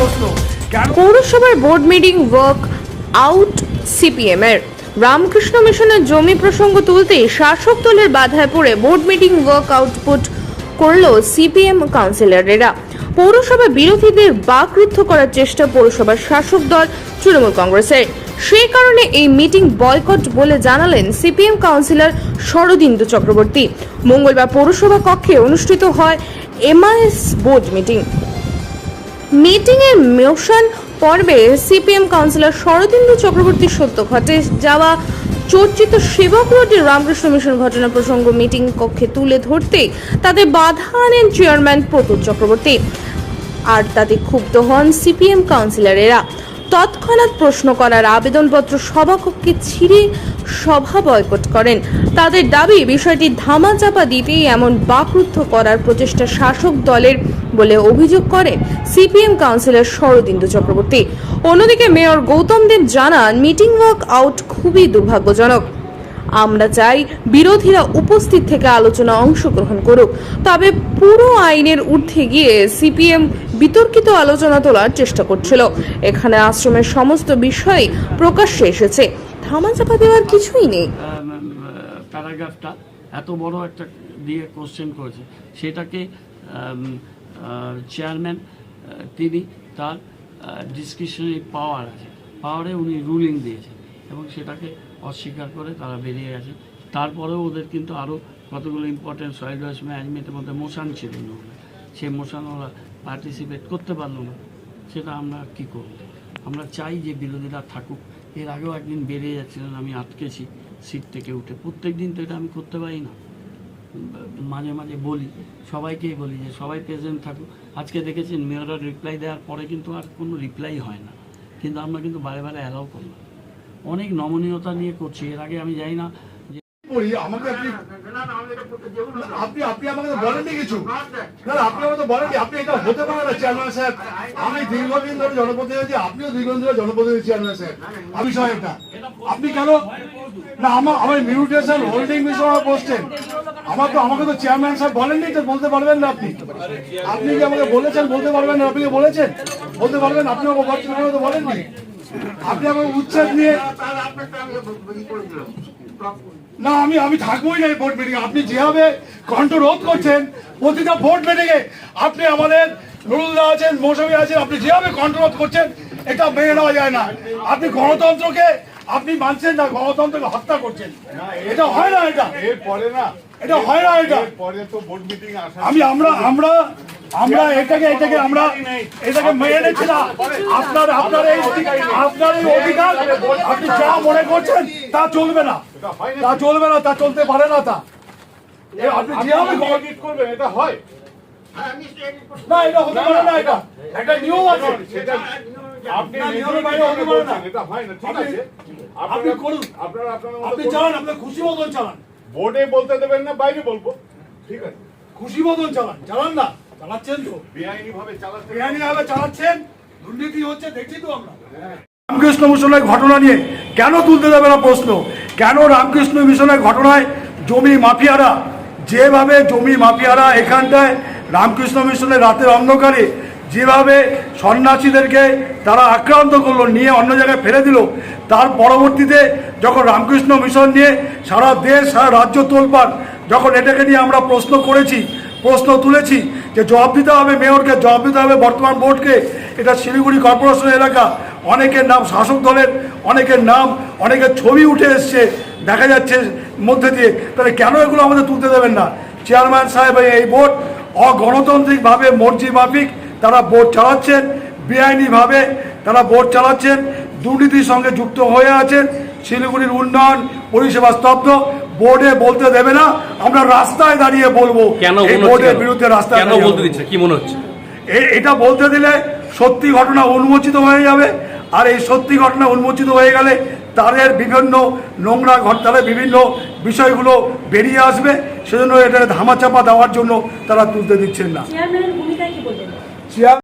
প্রশ্ন, পৌরসভার board meeting work out CPM এর রামকৃষ্ণ মিশনের জমি প্রসঙ্গ তুলতেই শাসক দলের বাধায় পড়ে বোর্ড মিটিং ওয়ার্ক আউটপুট করলো সিপিএম কাউন্সিলরেরা। পৌরসভা বিরোধীদের বাকরুদ্ধ করার চেষ্টা পৌরসভার শাসক দল তৃণমূল কংগ্রেসের, সেই কারণে এই মিটিং বয়কট বলে জানালেন সিপিএম কাউন্সিলর শরদিন্দু চক্রবর্তী। মঙ্গলবার পৌরসভা কক্ষে অনুষ্ঠিত হয় এমআইএস বোর্ড মিটিং এর মোশন পর্বে সিপিএম কাউন্সিলর শরদিন্দু চক্রবর্তী সদ্য ঘটে যাওয়া চর্চিত সেবক রোডের রামকৃষ্ণ মিশন ঘটনা প্রসঙ্গ মিটিং কক্ষে তুলে ধরতে তাদের বাধা আনেন চেয়ারম্যান প্রতুল চক্রবর্তী, আর তাতে ক্ষুব্ধ হন সিপিএম কাউন্সিলরেরা। তৎক্ষণাৎ প্রশ্ন করার আবেদনপত্র সভাকক্ষে ছিঁড়ে সভা বয়কট করেন। তাদের দাবি বিষয়টি ধামাচাপা দিতেই এমন বাকরুদ্ধ করার প্রচেষ্টা শাসক দলের বলে অভিযোগ করেন সিপিএম কাউন্সিলর শরদিন্দু চক্রবর্তী। অন্যদিকে মেয়র গৌতম দেব জানান, মিটিং ওয়ার্ক আউট খুবই দুর্ভাগ্যজনক। আমরা চাই বিরোধীরা উপস্থিত থেকে আলোচনা অংশগ্রহণ করুক, তবে পুরো আইনের ঊর্ধ্বে গিয়ে সিপিএম বিতর্কিত আলোচনা তোলার চেষ্টা করছিল। এখানে আশ্রমের সমস্ত বিষয় প্রকাশ্যে এসেছে, ধামাচাপা দেওয়ার কিছুই নেই। প্যারাগ্রাফটা এত বড় একটা দিয়ে কোশ্চেন করেছে, সেটাকে চেয়ারম্যান তিনি তার ডিসক্রিশনারি পাওয়ার আছে, পাওয়ারে উনি রুলিং দিয়েছেন এবং সেটাকে অস্বীকার করে তারা বেরিয়ে গেছে। তারপরেও ওদের কিন্তু আরও কতগুলো ইম্পর্টেন্ট সয়েল ওয়েস্ট ম্যানেজমেন্টের মধ্যে মোশন ছিল না, সেই মোশন ওরা পার্টিসিপেট করতে পারলো না। সেটা আমরা কি করব? আমরা চাই যে বিরোধীরা থাকুক। এর আগেও একদিন বেরিয়ে যাচ্ছিলেন, আমি আটকেছি সিট থেকে উঠে। প্রত্যেক দিন তো এটা আমি করতে পারি না, মাঝে মাঝে বলি, সবাইকেই বলি যে সবাই প্রেজেন্ট থাকুক। আজকে দেখেছেন মেয়রের রিপ্লাই দেওয়ার পরে কিন্তু আর কোনো রিপ্লাই হয় না, কিন্তু আমরা কিন্তু বারে বারে অ্যালাউ করলাম। অনেক নমনীয়তা নিয়ে করছি। এর আগে আমি জানি না যে আমাকে আপনি আমাকে বলেননি কিছু, না আপনি আমাকে বলেননি, আপনি এটা হতে পারে না চেয়ারম্যান সাহেব। আমি দীর্ঘদিন ধরে জনপ্রতিনিধি, আপনিও দীর্ঘদিন ধরে জনপ্রতিনিধি চেয়ারম্যান সাহেব। বিষয় এটা আপনি কেন না আমার মিউটেশন হোল্ডিং বিষয় বসছেন, আমাকে তো চেয়ারম্যান সাহেব বলেননি, তো বলতে পারবেন না। আপনি কি আমাকে বলেছেন বলতে পারবেন না? আপনি বলেছেন বলতে পারবেন, আপনি আমাকে তো বলেননি। আপনি আমাকে উচ্ছেদ নিয়ে না, আমি থাকবোই না এই বোর্ড মিটিং। আপনি যেভাবে কণ্ঠরোধ করছেন প্রতিটা বোর্ড মিটিংয়ে, আপনি আমাদের নুরুলদা আছেন, মৌসুমী আছেন, আপনি যেভাবে কণ্ঠরোধ করছেন এটা মেনে নেওয়া যায় না। আপনি গণতন্ত্রকে আপনি মানছেন না, গণতন্ত্রকে হত্যা করছেন। এটা হয় না, এটা এটা হয় না, এটা আমরা এটাকে মেনে নিচ্ছি না। আপনার এই অধিকার, আপনি যা মনে করছেন তা চলবে না, তা চলতে পারে না। তা আপনি যেভাবে করবেন এটা হয় না, এটা হতে পারে না, এটা একটা নিয়ম আছে, আপনি নিয়মের বাইরে হতে পারে না, এটা হয় না। ঠিক আছে, আপনি করুন, আপনি চালান, আপনার খুশি মতন চালান। বোর্ডে বলতে দেবেন না, বাইরে বলবো, ঠিক আছে? খুশি মতন চালান না, চালাচ্ছেন তো বেআইনি ভাবে চালাচ্ছেন, দুর্নীতি হচ্ছে, দেখছি তো আমরা। রামকৃষ্ণ মিশনের ঘটনা নিয়ে কেন তুলতে দেবে না প্রশ্ন? কেন রামকৃষ্ণ মিশনের ঘটনায় জমি মাফিয়ারা, যেভাবে জমি মাফিয়ারা এখানটায় রামকৃষ্ণ মিশনের রাতের অন্ধকারে যেভাবে সন্ন্যাসীদেরকে তারা আক্রান্ত করলো, নিয়ে অন্য জায়গায় ফেলে দিল, তার পরবর্তীতে যখন রামকৃষ্ণ মিশন নিয়ে সারা দেশ সারা রাজ্য তোলপাড়, যখন এটাকে নিয়ে আমরা প্রশ্ন তুলেছি যে জবাব দিতে হবে মেয়রকে, জবাব দিতে হবে বর্তমান বোর্ডকে। এটা শিলিগুড়ি কর্পোরেশন এলাকা, অনেকের নাম শাসক দলের, অনেকের নাম, অনেকের ছবি উঠে এসছে দেখা যাচ্ছে মধ্যে দিয়ে। তাহলে কেন এগুলো আমাদের তুলতে দেবেন না? চেয়ারম্যান সাহেব এই বোর্ড অগণতান্ত্রিকভাবে মর্জি মাফিক তারা বোর্ড চালাচ্ছেন, বেআইনিভাবে তারা বোর্ড চালাচ্ছেন, দুর্নীতির সঙ্গে যুক্ত হয়ে আছেন। শিলিগুড়ির উন্নয়ন পরিষেবা স্তব্ধ, বোর্ডে বলতে দেবে না, আমরা রাস্তায় দাঁড়িয়ে বলবো এই বোর্ডের বিরুদ্ধে। রাস্তায় কি মনে হচ্ছে এটা বলতে দিলে সত্যি ঘটনা উন্মোচিত হয়ে যাবে, আর এই সত্যি ঘটনা উন্মোচিত হয়ে গেলে তাদের বিভিন্ন নোংরা তাদের বিভিন্ন বিষয়গুলো বেরিয়ে আসবে। সেজন্য এটা ধামাচাপা দেওয়ার জন্য তারা তুলতে দিচ্ছেন না।